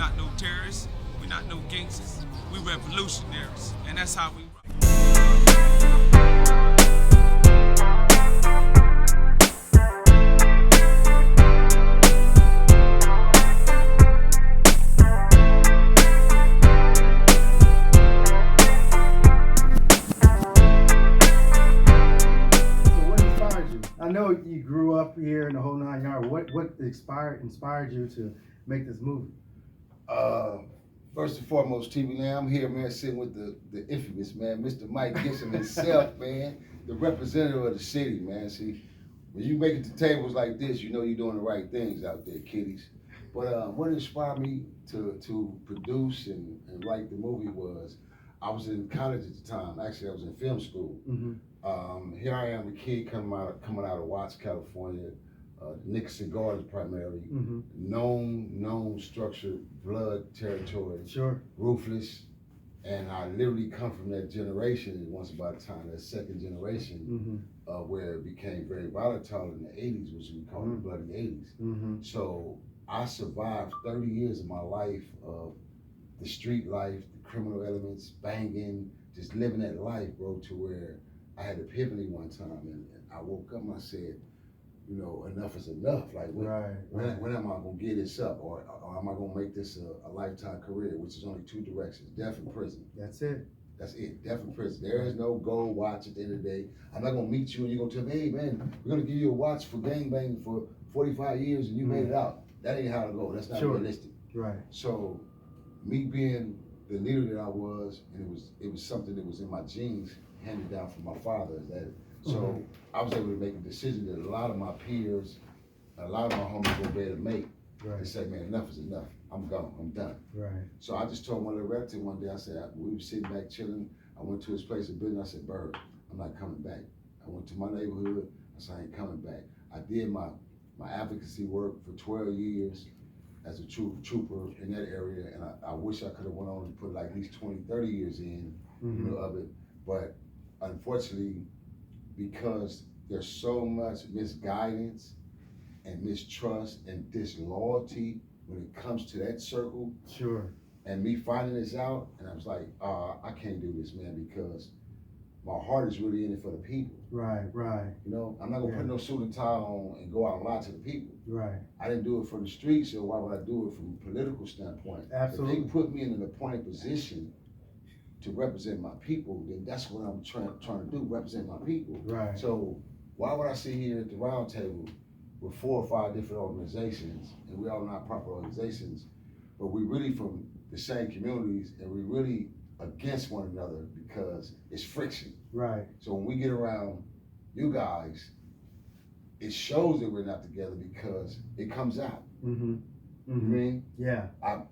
not no terrorists. We're not no gangsters. We revolutionaries, and that's how we rock. I know you grew up here in the whole 9 yards. What inspired you to make this movie? First and foremost, TV Lamb, I'm here, man, sitting with the infamous, man, Mr. Mike Gibson himself, man, the representative of the city, man. See, when you make it to tables like this, you know you're doing the right things out there, kiddies. But what inspired me to produce and write the movie was, I was in college at the time. Actually, I was in film school. Mm-hmm. Here I am, a kid coming out of Watts, California. NICKERSON Gardens primarily, mm-hmm. known structured blood territory, sure, ruthless, and I literally come from that generation. Once upon a time, that second generation, mm-hmm. Where it became very volatile in the '80s, which we call the bloody '80s. Mm-hmm. So I survived 30 years of my life of the street life, the criminal elements, banging, just living that life, bro. To where I had an epiphany one time, and I woke up and I said, you know, enough is enough. Like, when am I gonna get this up, or am I gonna make this a lifetime career? Which is only two directions: death and prison. That's it. That's it. Death and prison. There is no gold watch at the end of the day. I'm not gonna meet you and you're gonna tell me, hey man, we're gonna give you a watch for gangbanging for 45 years and you made it out. That ain't how to go. That's not realistic. Right. So, me being the leader that I was, and it was something that was in my genes, handed down from my father. So I was able to make a decision that a lot of my peers, a lot of my homies were able to make. Right. And say, man, enough is enough. I'm gone. I'm done. Right. So I just told my little relative one day, I said, we were sitting back chilling. I went to his place of business. I said, Bird, I'm not coming back. I went to my neighborhood. I said, I ain't coming back. I did my advocacy work for 12 years as a trooper in that area. And I wish I could have went on and put like at least 20, 30 years in, you know, of it. But unfortunately, because there's so much misguidance and mistrust and disloyalty when it comes to that circle. Sure. And me finding this out, and I was like, I can't do this, man, because my heart is really in it for the people. Right, right. You know, I'm not gonna put no suit and tie on and go out and lie to the people. Right. I didn't do it for the streets, so why would I do it from a political standpoint? Absolutely. If they put me in an appointed position to represent my people, then that's what I'm trying to do, represent my people. Right. So why would I sit here at the round table with 4 or 5 different organizations, and we all not proper organizations, but we really from the same communities, and we really against one another because it's friction. Right. So when we get around you guys, it shows that we're not together because it comes out. Mm-hmm. You know what I mean? Yeah.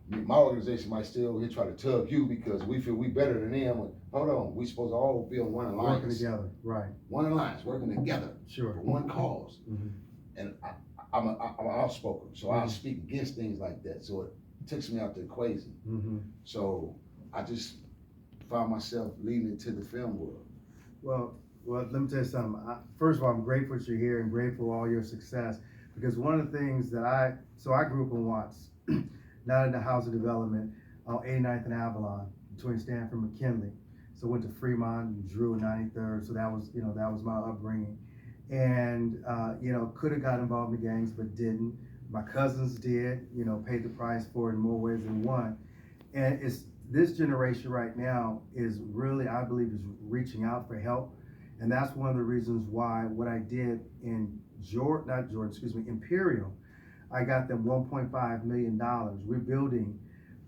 My organization might still try to tug you because we feel we better than them. Hold on, we supposed to all be on one alliance. Working together, right. One alliance, working together. Sure. For one cause. Mm-hmm. And I'm outspoken, so I'll speak against things like that. So it takes me out the equation. Mm-hmm. So I just found myself leading into the film world. Well, let me tell you something. First of all, I'm grateful that you're here and grateful for all your success, because one of the things that I grew up in Watts, not in the housing development, on 89th and Avalon, between Stanford and McKinley. So went to Fremont and Drew in 93rd. So that was my upbringing. And, could have got involved in the gangs, but didn't. My cousins did, paid the price for it in more ways than one. And it's this generation right now is really, I believe, is reaching out for help. And that's one of the reasons why what I did in Imperial, I got them $1.5 million. We're building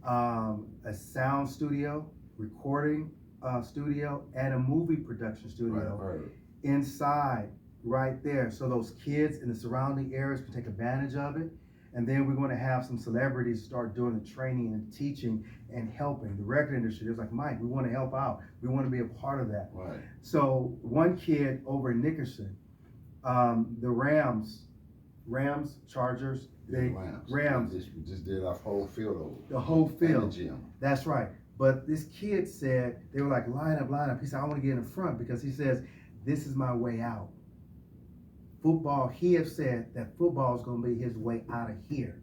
a sound studio, recording studio, and a movie production studio inside right there. So those kids in the surrounding areas can take advantage of it. And then we're going to have some celebrities start doing the training and teaching and helping. The record industry is like, Mike, we want to help out. We want to be a part of that. Right. So one kid over in Nickerson, the Rams, Chargers, Rams. We just did our whole field over. The whole field. And the gym. That's right. But this kid said, they were like, line up. He said, I want to get in front because he says, this is my way out. Football, he has said that football is going to be his way out of here.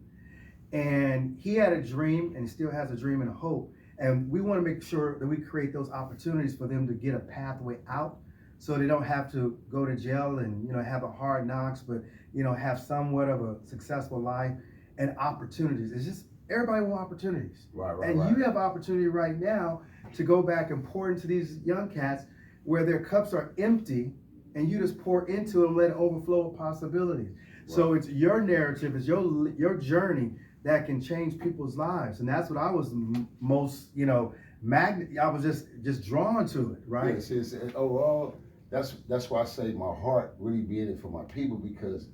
And he had a dream and still has a dream and a hope. And we want to make sure that we create those opportunities for them to get a pathway out, so they don't have to go to jail and, you know, have a hard knocks, but, you know, have somewhat of a successful life and opportunities. It's just, everybody wants opportunities. Right. You have opportunity right now to go back and pour into these young cats where their cups are empty, and you just pour into them, let it overflow with possibilities. Right. So it's your narrative, it's your journey that can change people's lives. And that's what I was most, you know, I was just drawn to it, right? Yes, overall, that's why I say my heart really be in it for my people, because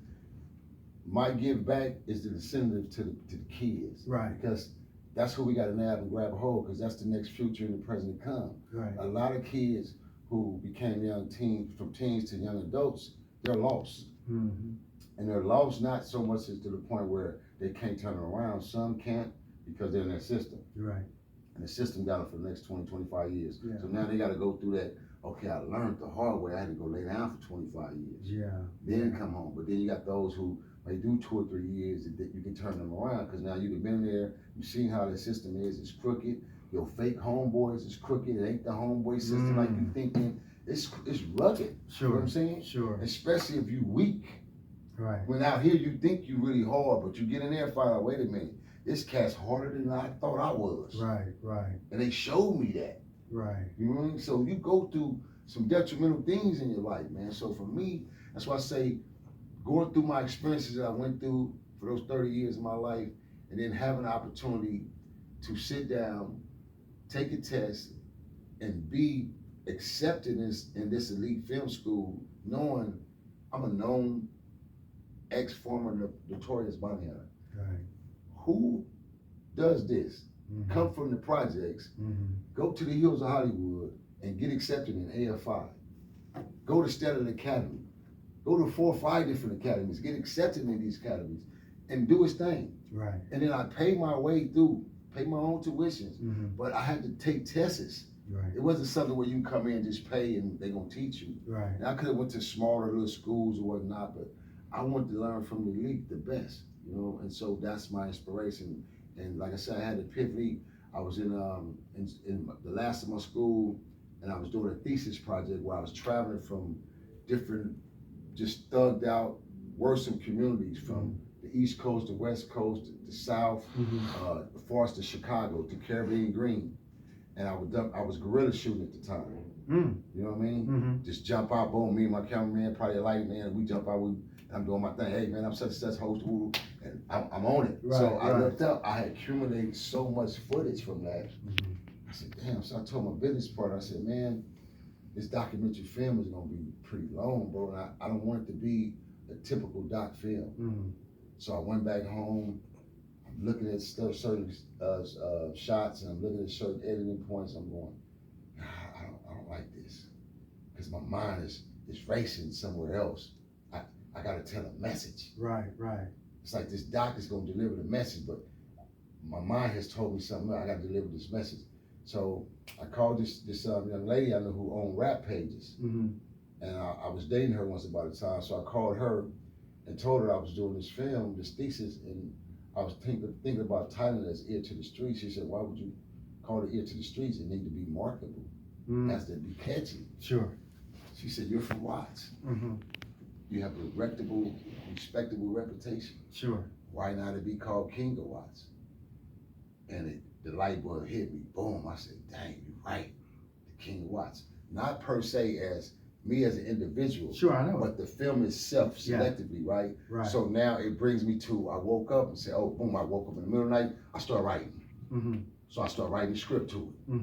my give back is the incentive to the kids. Right. Because that's who we got to nab and grab a hold, because that's the next future and the present to come. Right. A lot of kids who became young teens, from teens to young adults, they're lost. Mm-hmm. And they're lost not so much as to the point where they can't turn it around. Some can't because they're in their system. Right. And the system got them for the next 20, 25 years. Yeah. So now they got to go through that. Okay, I learned the hard way. I had to go lay down for 25 years. Yeah. Then come home. But then you got those who may do 2 or 3 years that you can turn them around, because now you've been there. You've seen how the system is. It's crooked. Your fake homeboys is crooked. It ain't the homeboy system like you thinking. It's rugged. Sure. You know what I'm saying? Sure. Especially if you weak. Right. When out here you think you really hard, but you get in there and find out, wait a minute, this cat's harder than I thought I was. Right. And they showed me that. Right. You know what I mean? So you go through some detrimental things in your life, man. So for me, that's why I say, going through my experiences that I went through for those 30 years of my life, and then having the opportunity to sit down, take a test, and be accepted in this elite film school, knowing I'm a known ex-former notorious bounty hunter. Right. Who does this? Mm-hmm. Come from the projects, go to the hills of Hollywood and get accepted in AFI. Go to Stellar Academy. Go to 4 or 5 different academies, get accepted in these academies, and do his thing. Right. And then I pay my way through, pay my own tuitions, but I had to take tests. Right. It wasn't something where you can come in and just pay and they're gonna teach you. Right. And I could have went to smaller little schools or whatnot, but I wanted to learn from the elite, the best, you know, and so that's my inspiration. And like I said, I had an epiphany. I was in the last of my school, and I was doing a thesis project where I was traveling from different, just thugged out, worrisome communities from the East Coast, the West Coast, the South, the far as to Chicago, to Caribbean Green. And I was guerrilla shooting at the time. You know what I mean? Just jump out, boom, me and my cameraman, probably a light man, we jump out, I'm doing my thing. Hey man, I'm such and such host, and I'm on it. Right, so I looked up, I had accumulated so much footage from that. I said, damn, so I told my business partner, I said, man, this documentary film is gonna be pretty long, bro, and I don't want it to be a typical doc film. So I went back home, I'm looking at certain shots, and I'm looking at certain editing points, I'm going, I don't like this, because my mind is racing somewhere else. I gotta tell a message. Right. It's like this doc is gonna deliver the message, but my mind has told me something else. I gotta deliver this message. So I called this young lady I know who owned rap pages. And I was dating her once upon a time, so I called her and told her I was doing this film, this thesis, and I was thinking about titling it as Ear to the Streets. She said, why would you call it Ear to the Streets? It need to be marketable. It has to be catchy. Sure. She said, you're from Watts. You have a respectable reputation. Sure. Why not it be called King of Watts? And the light bulb hit me. Boom. I said, dang, you're right. The King of Watts. Not per se as me as an individual. Sure, I know. But the film itself selectively, right? Right. So now it brings me to, I woke up and said, oh, boom, I woke up in the middle of the night. I start writing. So I start writing the script to it.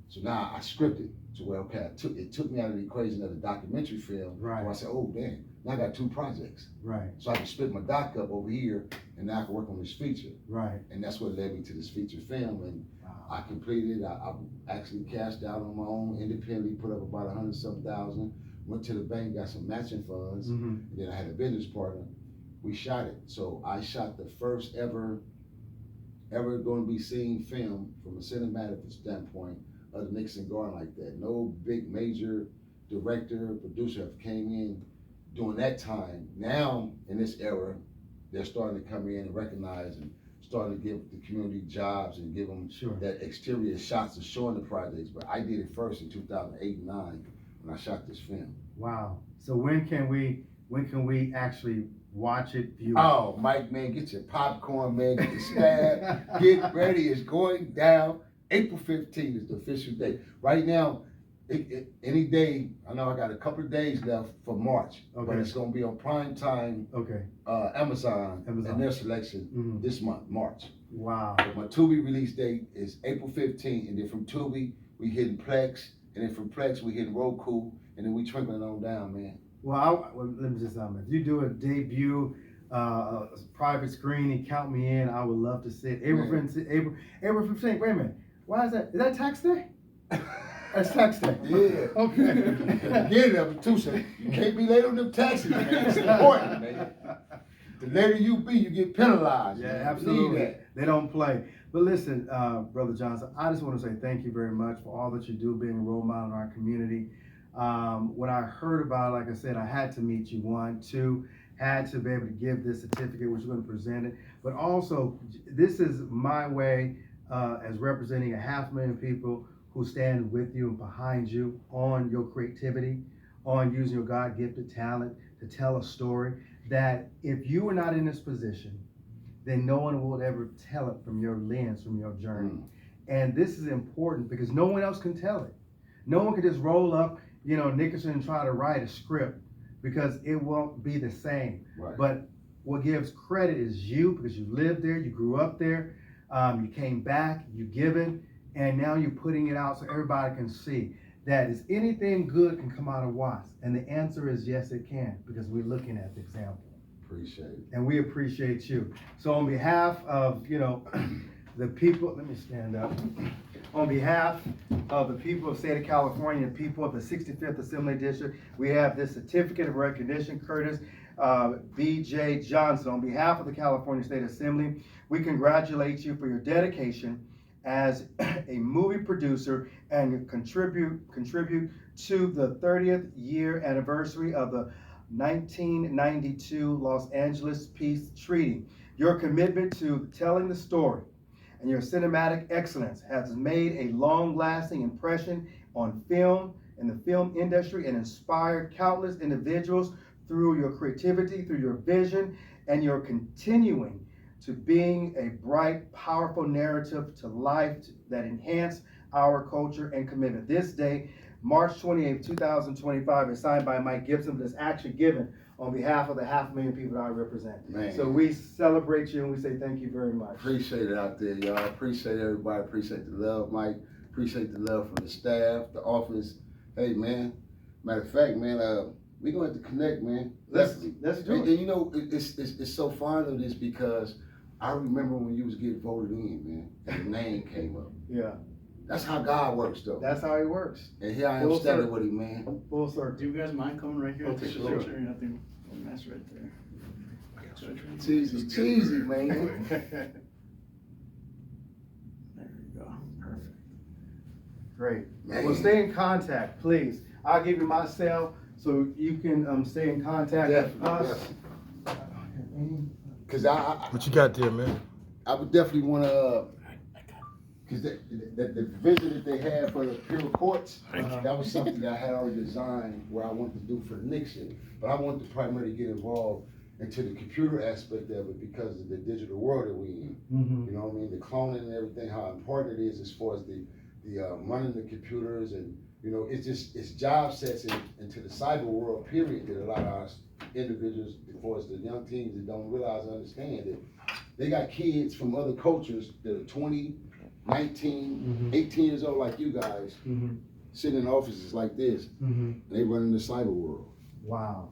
So now I scripted to where, okay, it took me out of the equation of the documentary film. Right. So I said, oh, damn, now I got 2 projects. Right. So I can split my doc up over here, and now I can work on this feature. Right. And that's what led me to this feature film. And I completed it. I actually cashed out on my own, independently, put up about 100-something, went to the bank, got some matching funds, and then I had a business partner. We shot it. So I shot the first ever going to be seen film from a cinematic standpoint of the Nixon Garden like that. No big major director, producer have came in during that time. Now, in this era, they're starting to come in and recognize and starting to give the community jobs and give them that exterior shots of showing the projects. But I did it first in 2008 and 9 when I shot this film. Wow. So when can we actually watch it, view it? Oh, Mike, man, get your popcorn, man, get your stab, get ready. It's going down. April 15th is the official date. Right now, any day, I know I got a couple of days left for March, but it's going to be on prime time. Amazon and their selection this month, March. Wow. But my Tubi release date is April 15th, and then from Tubi, we hitting Plex, and then from Plex, we hitting Roku, and then we trickling on down, man. Well, let me just if you do a debut, private screening, count me in. I would love to see it. April 15th. Wait a minute. Why is that? Is that tax day? That's tax day. Yeah. Okay. Get it, too, so you can't be late on them taxes, man. It's important, man. The later you be, you get penalized. Yeah, man. absolutely. They don't play. But listen, Brother Johnson, I just want to say thank you very much for all that you do, being a role model in our community. When I heard about it, like I said, I had to meet you. 1, 2, had to be able to give this certificate, which we're going to present it. But also, this is my way as representing 500,000 people who stand with you and behind you on your creativity, on using your God-gifted talent to tell a story, that if you were not in this position, then no one will ever tell it from your lens, from your journey. And this is important because no one else can tell it. No one can just roll up, Nickerson and try to write a script because it won't be the same. Right. But what gives credit is you, because you lived there, you grew up there, you came back, you given, and now you're putting it out so everybody can see that is anything good can come out of Watts. And the answer is yes, it can, because we're looking at the example. Appreciate it. And we appreciate you. So on behalf of, the people, let me stand up. On behalf of the people of the state of California and people of the 65th Assembly District, we have this certificate of recognition, Curtis B.J. Johnson. On behalf of the California State Assembly, we congratulate you for your dedication as a movie producer and contribute to the 30th year anniversary of the 1992 Los Angeles Peace Treaty. Your commitment to telling the story and your cinematic excellence has made a long-lasting impression on film and the film industry and inspired countless individuals through your creativity, through your vision, and your continuing to being a bright, powerful narrative to life that enhance our culture and commitment. This day, March 28, 2025, is signed by Mike Gibson, but it's actually given on behalf of the 500,000 people that I represent. Man. So we celebrate you and we say thank you very much. Appreciate it out there, y'all. Appreciate everybody. Appreciate the love, Mike. Appreciate the love from the staff, the office. Hey, man. Matter of fact, man, we're going to have to connect, man. Let's do it. And it's so fun of this because I remember when you was getting voted in, man, and the name came up. Yeah. That's how God works, though. That's how he works. And here I am standing with him, man. Full circle. Do you guys mind coming right here? Okay, Take a sure. picture. I think that's right there. Cheesy, man. There you go. Perfect. Great. Man. Well, stay in contact, please. I'll give you my cell so you can stay in contact with us. Because What you got there, man? I would definitely want to, because the vision that they had for the Pure Courts, that was something that I had already designed where I wanted to do for Nixon. But I wanted to primarily get involved into the computer aspect of it because of the digital world that we're in. Mm-hmm. You know what I mean? The cloning and everything, how important it is as far as the running the computers and, it's job sets into the cyber world, period, that a lot of our individuals, as far as the young teens that don't realize and understand that they got kids from other cultures that are 20, 19, 18 years old like you guys, sitting in offices like this, and they run in the cyber world. Wow.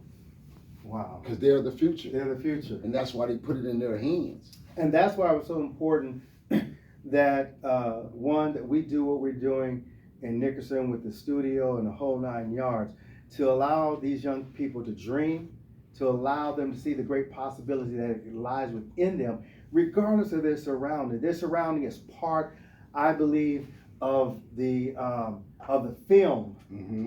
Wow. Because they're the future. They're the future. And that's why they put it in their hands. And that's why it was so important that, one, that we do what we're doing in Nickerson with the studio and the whole 9 yards to allow these young people to dream, to allow them to see the great possibility that lies within them, regardless of their surrounding. Their surrounding is part, I believe, of the film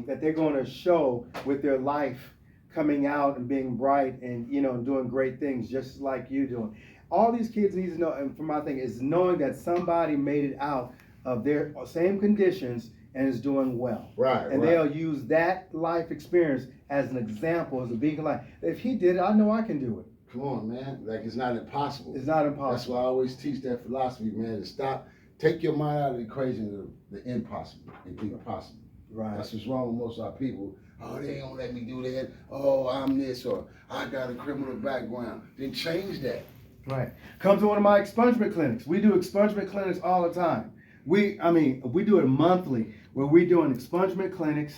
that they're going to show with their life coming out and being bright and doing great things just like you doing. all these kids need to know, and from my thing, is knowing that somebody made it out of their same conditions and is doing well. Right, and right. they'll use that life experience as an example, as a beacon light. If he did it, I know I can do it. Come on, man. Like, it's not impossible. It's not That's impossible. why I always teach that philosophy, man, to stop, take your mind out of the equation of the impossible and think possible. Right. That's what's wrong with most of our people. Oh, they don't let me do that. Oh, I'm this, or I got a criminal background. Then change that. Right. Come to one of my expungement clinics. We do expungement clinics all the time. We do it monthly, where we're doing expungement clinics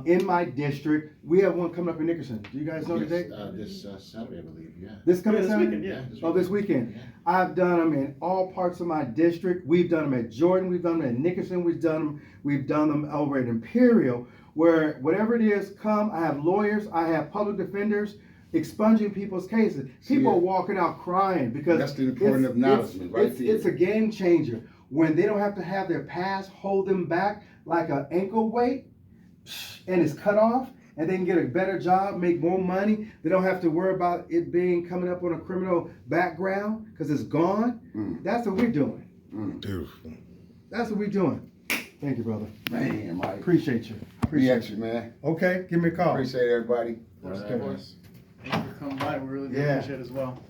in my district. We have one coming up in Nickerson. Do you guys know the date? This Saturday, I believe, yeah. This coming this Saturday? weekend, yeah. Oh, this weekend. Yeah. I've done them in all parts of my district. We've done them at Jordan. We've done them at Nickerson. We've done them over at Imperial, where whatever it is, come. I have lawyers. I have public defenders expunging people's cases. People are walking out crying because That's the important acknowledgement right there. It's a game changer when they don't have to have their past hold them back like an ankle weight, and it's cut off, and they can get a better job, make more money. They don't have to worry about it coming up on a criminal background because it's gone. That's what we're doing. Beautiful. That's what we're doing. Thank you, brother. Man, Mike. Appreciate you. Be extra, man. Okay, give me a call. Appreciate everybody. Okay. Of course. Thank you for coming by. We really do Yeah. appreciate it as well.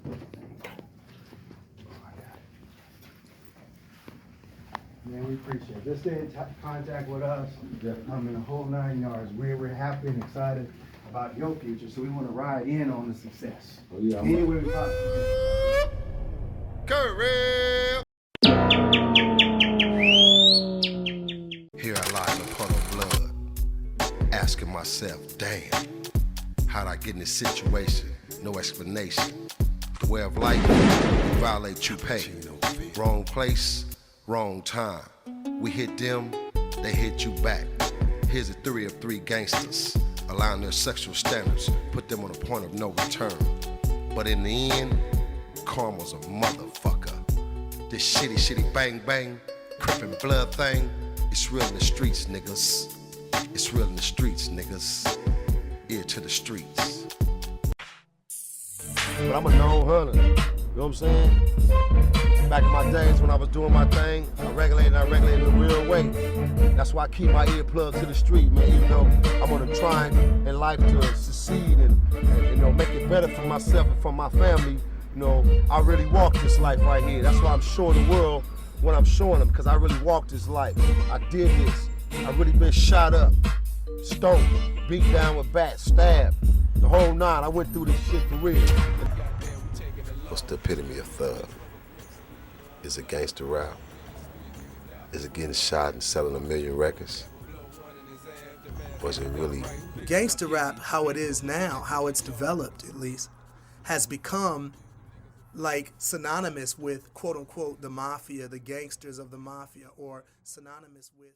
Man, we appreciate it. Just stay in contact with us. In the whole 9 yards. We're happy and excited about your future, so we want to ride in on the success. Oh, yeah, I'm Any way we possibly Here I lie in a puddle of blood, asking myself, damn, how'd I get in this situation? No explanation. The way of life, you violate, you pay. Wrong place, wrong time. We hit them, they hit you back. Here's a theory of three gangsters, allowing their sexual standards, put them on a point of no return. But in the end, karma's a motherfucker. This shitty bang bang, crippin' blood thing, it's real in the streets, niggas. It's real in the streets, niggas. Ear to the streets. But I'm a known hunter, you know what I'm saying? Back in my days when I was doing my thing, I regulated in a real way. That's why I keep my ear plugged to the street, man, even though I'm on a trying in life to succeed and you know, make it better for myself and for my family. You know, I really walk this life right here. That's why I'm showing the world what I'm showing them, because I really walked this life. I did this. I really been shot up, stoned, beat down with bats, stabbed. The whole nine, I went through this shit for real. What's the epitome of thug? Is it gangster rap? Is it getting shot and selling 1 million records? Was it really? Gangster rap, how it is now, how it's developed at least, has become like synonymous with quote unquote the mafia, the gangsters of the mafia, or synonymous with